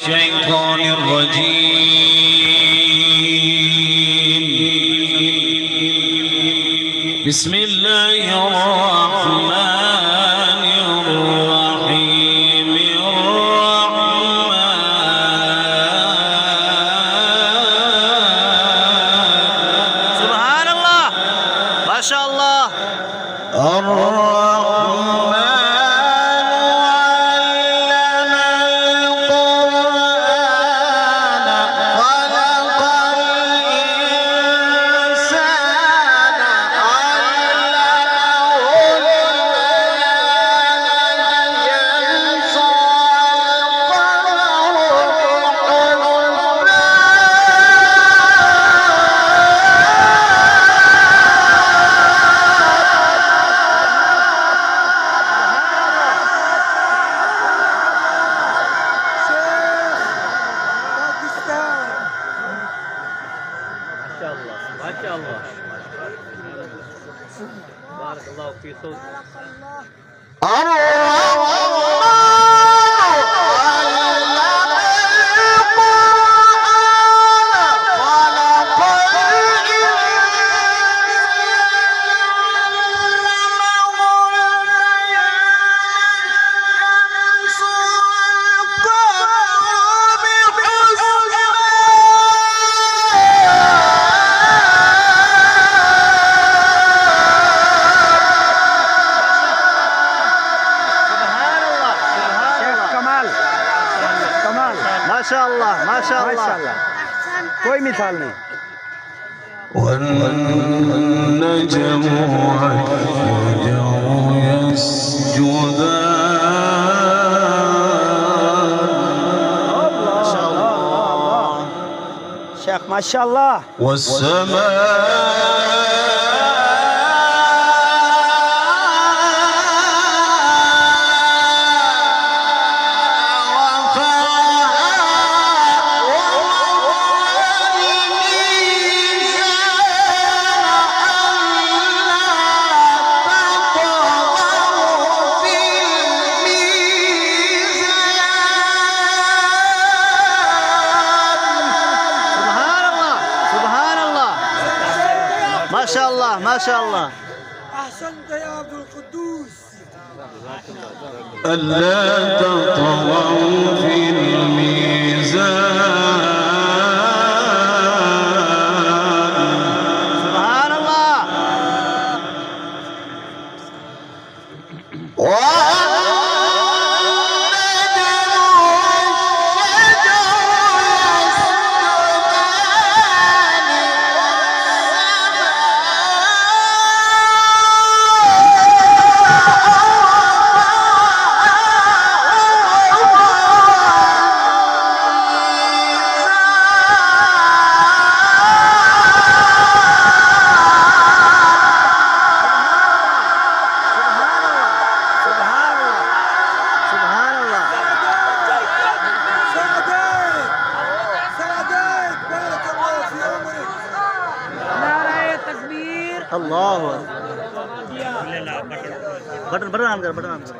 الشيطان الرجيم. بسم الله الرحمن الرحيم. سبحان الله ما شاء الله. ما شاء الله بارك الله في صوتك. ما شاء الله ما شاء الله कोई मिसाल नहीं. والنجم والشجر يسجدان. ما شاء الله شيخ ما شاء الله. والسماء ما شاء الله ما شاء الله. أحسنت يا عبد القدوس. ألا تطغوا في الميزان. سبحان الله. الله बटन बटन ऑन कर बटन ऑन कर.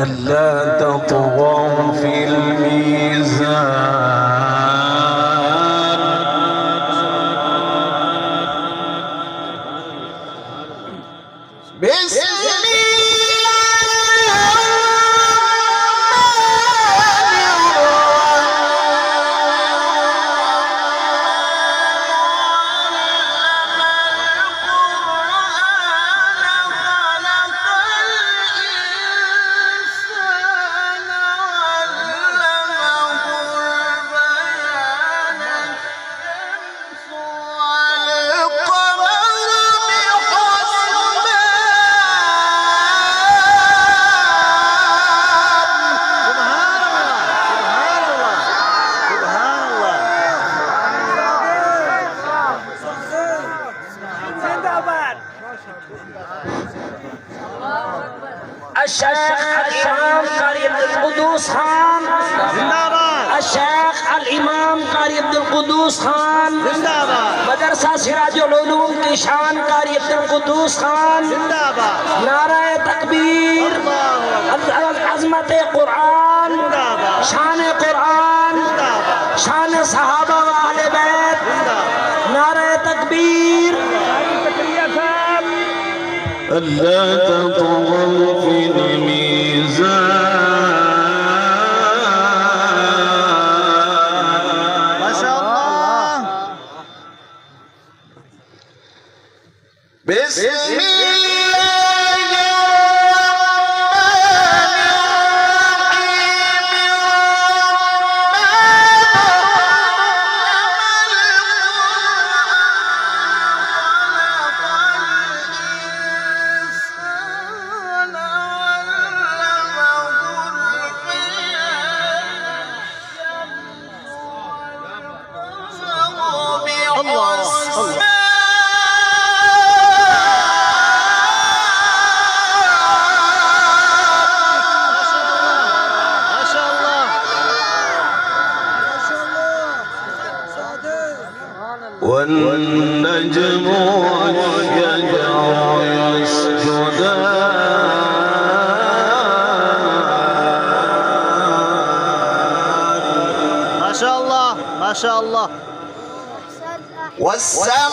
ألا تطغوا في الميزان. بسم الشيخ الإمام قريب القدوس خان. जिंदाबाद. الشيخ इमाम कारी अब्दुल कुद्दूस खान, जिंदाबाद मदरसा सिराजुल उलूम की शान कारी अब्दुल कुद्दूस खान, जिंदाबाद नाराए तकबीर, अज़मत कुरान, शान कुरान, शान सहाबा व अहले बैत, नाराए तकबीर। ألا تطغوا في الميزان ما شاء الله بسم والنجم والشجر يسجدان ما شاء الله ما شاء الله والسماء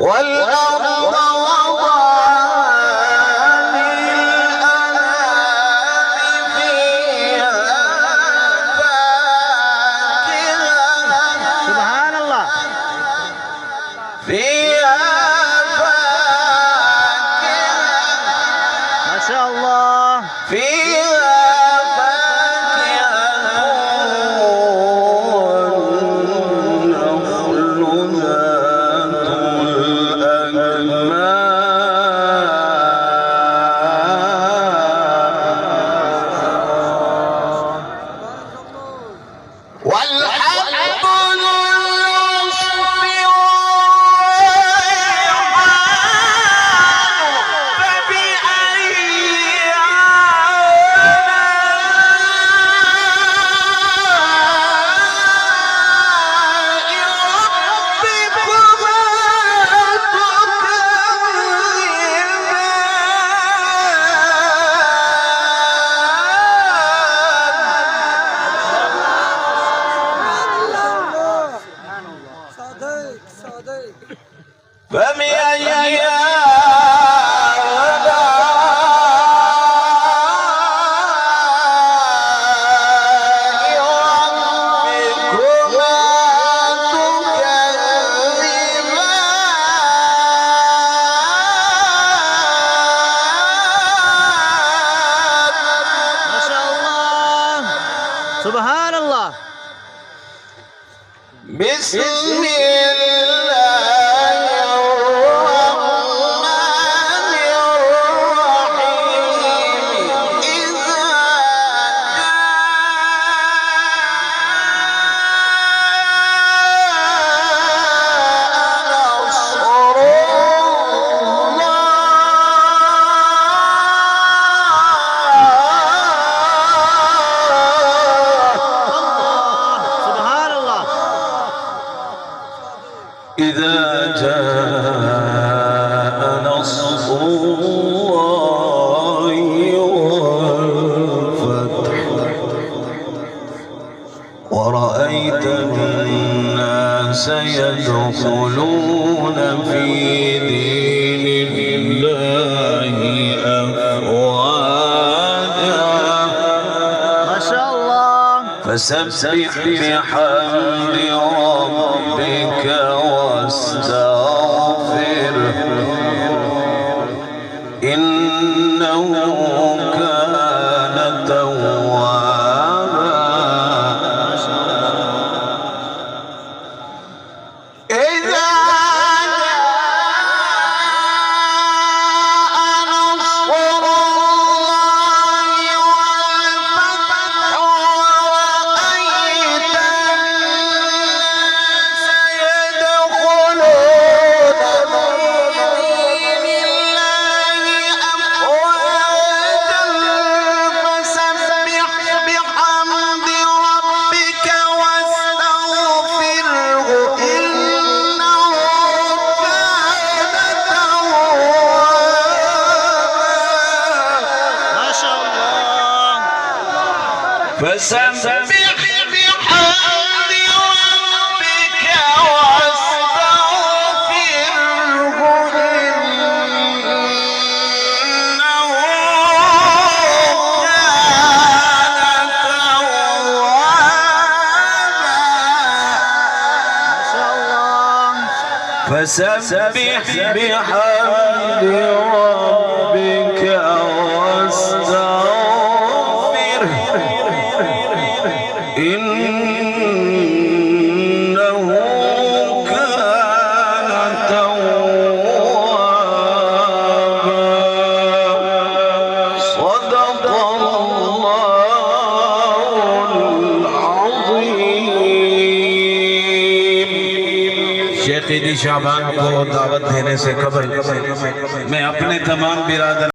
والأرض وضعها للأنام فيها فاكهة سبحان الله فيها فاكهة ما شاء الله فيها فاكهة والنخل ذات والحب ذو العصف والريحان فبأي آلاء ربكما تكذبان صادق صادق فبأي آلاء ربكما تكذبان ما شاء الله سبحان الله بسم الله الرحمن الرحيم إذا جاء نصر الله سبحان الله إذا جاء نصر الله والفتح ورأيت الناس يدخلون في دين الله أفواجا ما شاء الله فسبح بحمد ربك فسبح بحمد ربك واستغفره إنه كان توابا. فسبح بحمد ربك واستغفره إنه كان توابا. صدق الله العظيم. शेख ईदी शाबान को दावत देने से कबल मैं अपने तमाम बिरादर